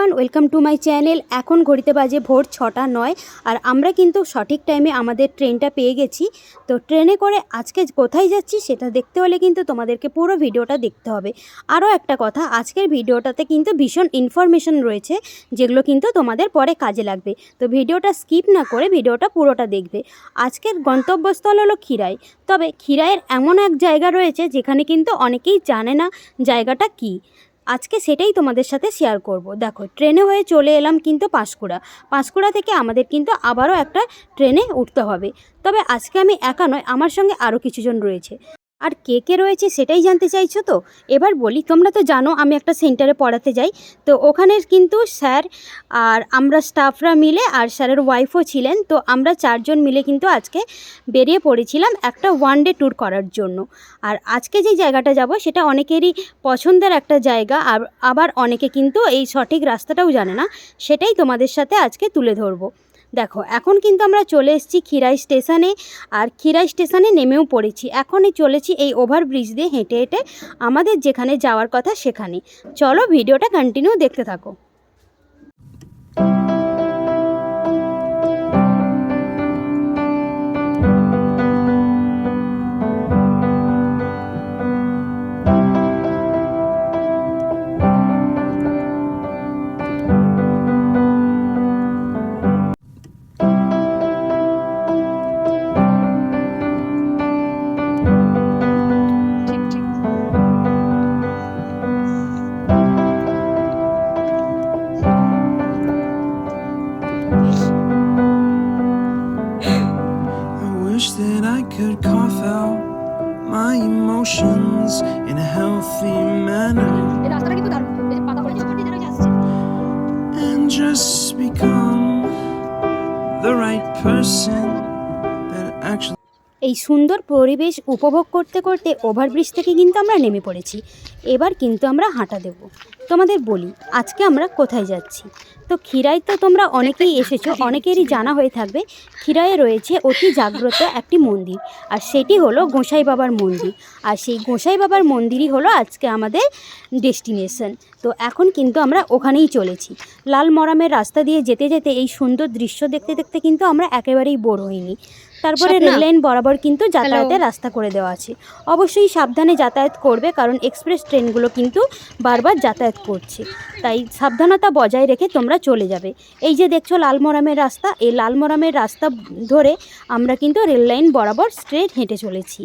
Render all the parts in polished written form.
Everyone welcome to my channel. এখন ঘড়িতে বাজে ভোর 6টা 9 আর আমরা কিন্তু সঠিক টাইমে আমাদের ট্রেনটা পেয়ে গেছি। তো ট্রেনে করে আজকে কোথায় যাচ্ছি সেটা দেখতে হলে কিন্তু তোমাদেরকে পুরো ভিডিওটা দেখতে হবে। আরও একটা কথা, আজকের ভিডিওটাতে কিন্তু ভীষণ ইনফরমেশন রয়েছে যেগুলো কিন্তু তোমাদের পরে কাজে লাগবে। তো ভিডিওটা স্কিপ না করে ভিডিওটা পুরোটা দেখবে। আজকের গন্তব্যস্থল হলো খিরাই। তবে খিরাইয়ের এমন এক জায়গা রয়েছে যেখানে কিন্তু অনেকেই জানে না জায়গাটা কী। আজকে সেটাই তোমাদের সাথে শেয়ার করব। দেখো, ট্রেনে হয়ে চলে এলাম কিন্তু পাঁশকুড়া থেকে আমাদের কিন্তু আবারও একটা ট্রেনে উঠতে হবে। তবে আজকে আমি একা নয়, আমার সঙ্গে আরও কিছুজন রয়েছে। আর কে কে রয়েছে সেটাই জানতে চাইছো তো? এবার বলি, তোমরা তো জানো আমি একটা সেন্টারে পড়াতে যাই। তো ওখানের কিন্তু স্যার আর আমরা স্টাফরা মিলে, আর স্যারের ওয়াইফও ছিলেন, তো আমরা 4 জন মিলে কিন্তু আজকে বেরিয়ে পড়েছিলাম একটা ওয়ান ডে ট্যুর করার জন্য। আর আজকে যে জায়গাটা যাব সেটা অনেকেরই পছন্দের একটা জায়গা, আর আবার অনেকে কিন্তু এই সঠিক রাস্তাটাও জানে না। সেটাই তোমাদের সাথে আজকে তুলে ধরবো। দেখো, এখন কিন্তু আমরা চলে এসেছি খিরাই স্টেশনে, আর খিরাই স্টেশনে নেমেও পড়েছি। এখনই চলেছি এই ওভারব্রিজ দিয়ে হেঁটে হেঁটে আমাদের যেখানে যাওয়ার কথা সেখানে। চলো ভিডিওটা কন্টিনিউ দেখতে থাকো। That I could cough out my emotions in a healthy manner and just become the right person that actually. এই সুন্দর পরিবেশ উপভোগ করতে করতে ওভারব্রিজ থেকে কিন্তু আমরা নেমে পড়েছি। এবার কিন্তু আমরা হাঁটা দেব। তোমাদের বলি আজকে আমরা কোথায় যাচ্ছি। তো খিরাই তো তোমরা অনেকেই এসেছো, অনেকেরই জানা হয়ে থাকবে খিরাইয়ে রয়েছে অতি জাগ্রত একটি মন্দির, আর সেটি হলো গোসাই বাবার মন্দির। আর সেই গোসাই বাবার মন্দিরই হলো আজকে আমাদের ডেস্টিনেশন। তো এখন কিন্তু আমরা ওখানেই চলেছি। লাল মরামের রাস্তা দিয়ে যেতে যেতে এই সুন্দর দৃশ্য দেখতে দেখতে কিন্তু আমরা একেবারেই বোর হইনি। তারপরে রেললাইন বরাবর কিন্তু যাতায়াতের রাস্তা করে দেওয়া আছে। অবশ্যই সাবধানে যাতায়াত করবে, কারণ এক্সপ্রেস ট্রেনগুলো কিন্তু বারবার যাতায়াত করছে, তাই সাবধানতা বজায় রেখে তোমরা চলে যাবে। এই যে দেখছো লালমরামের রাস্তা, এই লালমরামের রাস্তা ধরে আমরা কিন্তু রেললাইন বরাবর স্ট্রেট হেঁটে চলেছি।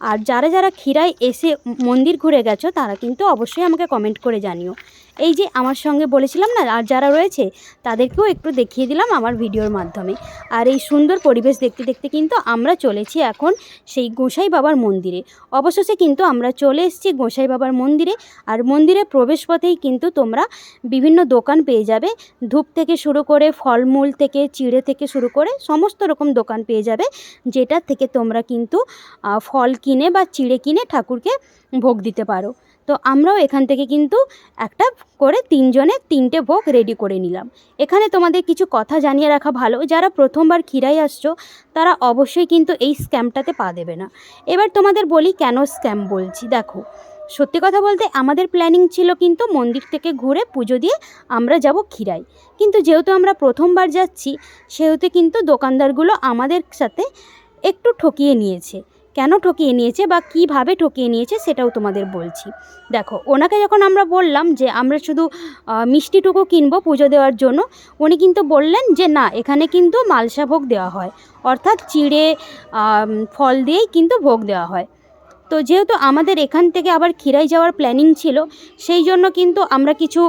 আর যারা যারা খিরাই এসে মন্দির ঘুরে গেছো তারা কিন্তু অবশ্যই আমাকে কমেন্ট করে জানিও। এই যে আমার সঙ্গে বলেছিলাম না, আর যারা রয়েছে তাদেরকেও একটু দেখিয়ে দিলাম আমার ভিডিওর মাধ্যমে। আর এই সুন্দর পরিবেশ দেখতে দেখতে কিন্তু আমরা চলেছি এখন সেই গোসাই বাবার মন্দিরে। অবশেষে কিন্তু আমরা চলে এসেছি গোসাই বাবার মন্দিরে। আর মন্দিরের প্রবেশপথেই কিন্তু তোমরা বিভিন্ন দোকান পেয়ে যাবে। ধূপ থেকে শুরু করে ফলমূল থেকে চিড়ে থেকে শুরু করে সমস্ত রকম দোকান পেয়ে যাবে, যেটা থেকে তোমরা কিন্তু ফল কিনে বা চিড়ে কিনে ঠাকুরকে ভোগ দিতে পারো। তো আমরাও এখান থেকে কিন্তু একটা করে 3 জনের 3টে ভোগ রেডি করে নিলাম। এখানে তোমাদের কিছু কথা জানিয়ে রাখা ভালো, যারা প্রথমবার খিরাই আসছো তারা অবশ্যই কিন্তু এই স্ক্যামটাতে পা দেবে না। এবার তোমাদের বলি কেন স্ক্যাম বলছি। দেখো, সত্যি কথা বলতে আমাদের প্ল্যানিং ছিল কিন্তু মন্দির থেকে ঘুরে পুজো দিয়ে আমরা যাব খিরাই। কিন্তু যেহেতু আমরা প্রথমবার যাচ্ছি সেহেতু কিন্তু দোকানদারগুলো আমাদের সাথে একটু ঠকিয়ে নিয়েছে। কেন ঠকিয়ে নিয়েছে বা কিভাবে ঠকিয়ে নিয়েছে সেটাও তোমাদের বলছি। দেখো, ওনাকে যখন আমরা বললাম যে আমরা শুধু মিষ্টিটুকু কিনবো পুজো দেওয়ার জন্য, উনি কিন্তু বললেন যে না, এখানে কিন্তু মালসা ভোগ দেওয়া হয়, অর্থাৎ চিড়ে ফল দিয়েই কিন্তু ভোগ দেওয়া হয়। তো যেহেতু আমাদের এখান থেকে আবার খিরাই যাওয়ার প্ল্যানিং ছিল, সেই জন্য কিন্তু আমরা কিছু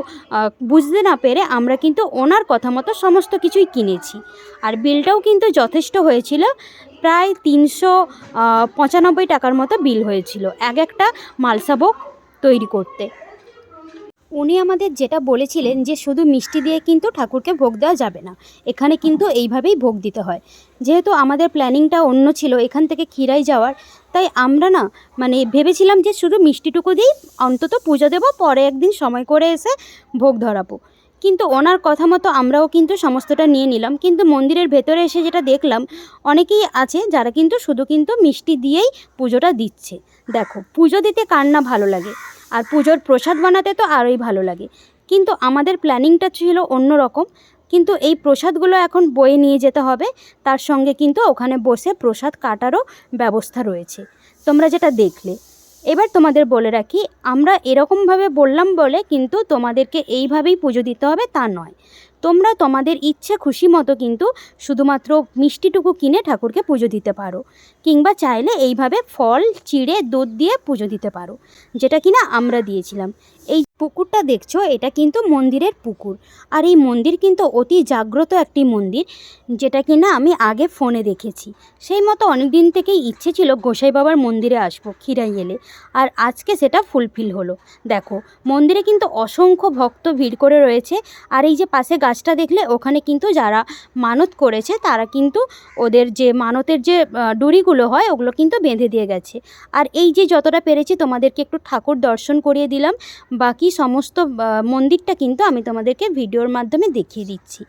বুঝতে না পেরে আমরা কিন্তু ওনার কথা মতো সমস্ত কিছুই কিনেছি। আর বিলটাও কিন্তু যথেষ্ট হয়েছিল, প্রায় 395 টাকার মতো বিল হয়েছিল একটা মালসা ভোগ তৈরি করতে। উনি আমাদের যেটা বলেছিলেন যে শুধু মিষ্টি দিয়ে কিন্তু ঠাকুরকে ভোগ দেওয়া যাবে না, এখানে কিন্তু এইভাবেই ভোগ দিতে হয়। যেহেতু আমাদের প্ল্যানিংটা অন্য ছিল এখান থেকে খিরাই যাওয়ার, তাই আমরা না ভেবেছিলাম যে শুধু মিষ্টিটুকু দিয়েই অন্তত পুজো দেবো, পরে একদিন সময় করে এসে ভোগ ধরাবো। কিন্তু ওনার কথা মতো আমরাও কিন্তু সমস্তটা নিয়ে নিলাম। কিন্তু মন্দিরের ভেতরে এসে যেটা দেখলাম, অনেকেই আছে যারা কিন্তু শুধু কিন্তু মিষ্টি দিয়েই পুজোটা দিচ্ছে। দেখো, পুজো দিতে কার না ভালো লাগে, আর পুজোর প্রসাদ বানাতে তো আরোই ভালো লাগে। কিন্তু আমাদের প্ল্যানিংটা ছিল অন্য রকম। কিন্তু এই প্রসাদগুলো এখন বয়ে নিয়ে যেতে হবে, তার সঙ্গে কিন্তু ওখানে বসে প্রসাদ কাটারও ব্যবস্থা রয়েছে, তোমরা যেটা দেখলে। এবার তোমাদের বলে রাখি, আমরা এরকমভাবে বললাম বলে কিন্তু তোমাদেরকে এইভাবেই পুজো দিতে হবে তা নয়। তোমরা তোমাদের ইচ্ছে খুশি মতো কিন্তু শুধুমাত্র মিষ্টিটুকু কিনে ঠাকুরকে পুজো দিতে পারো, কিংবা চাইলে এইভাবে ফল চিড়ে দুধ দিয়ে পুজো দিতে পারো, যেটা কিনা আমরা দিয়েছিলাম। এই পুকুরটা দেখছো, এটা কিন্তু মন্দিরের পুকুর। আর এই মন্দির কিন্তু অতি জাগ্রত একটি মন্দির, যেটা কিনা আমি আগে ফোনে দেখেছি। সেই মতো অনেক দিন থেকেই ইচ্ছে ছিল গোসাই বাবার মন্দিরে আসবো খিরাই এলে, আর আজকে সেটা ফুলফিল হলো। দেখো মন্দিরে কিন্তু অসংখ্য ভক্ত ভিড় করে রয়েছে। আর এই যে পাশে গাছটা দেখলে, ওখানে কিন্তু যারা মানত করেছে তারা কিন্তু ওদের যে মানতের যে ডুরিগুলো হয় ওগুলো কিন্তু বেঁধে দিয়ে গেছে। আর এই যে যতটা পেরেছি তোমাদেরকে একটু ঠাকুর দর্শন করিয়ে দিলাম, বাকি সমস্ত মন্দিরটা কিন্তু আমি তোমাদেরকে ভিডিওর মাধ্যমে দেখিয়ে দিচ্ছি,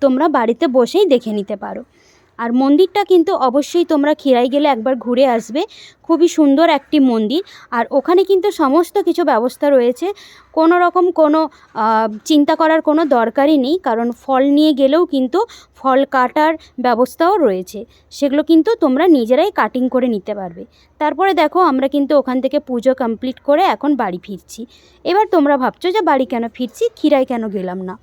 তোমরা বাড়িতে বসেই দেখে নিতে পারো। আর মন্দিরটা কিন্তু অবশ্যই তোমরা খিরাই গেলে একবার ঘুরে আসবে, খুবই সুন্দর একটি মন্দির। আর ওখানে কিন্তু সমস্ত কিছু ব্যবস্থা রয়েছে, কোনো রকম কোনো চিন্তা করার কোনো দরকারই নেই, কারণ ফল নিয়ে গেলেও কিন্তু ফল কাটার ব্যবস্থাও রয়েছে, সেগুলো কিন্তু তোমরা নিজেরাই কাটিং করে নিতে পারবে। তারপরে দেখো আমরা কিন্তু ওখান থেকে পুজো কমপ্লিট করে এখন বাড়ি ফিরছি। এবার তোমরা ভাবছো যে বাড়ি কেন ফিরছি, খিরাই কেন গেলাম না।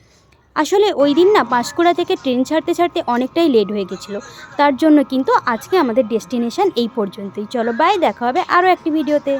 আসলে ওই দিন না পাঁশকুড়া থেকে ট্রেন ছাড়তে ছাড়তে অনেকটাই লেট হয়ে গেছিলো, তার জন্য কিন্তু আজকে আমাদের ডেস্টিনেশন এই পর্যন্তই। চলো বাই, দেখা হবে আরও একটি ভিডিওতে।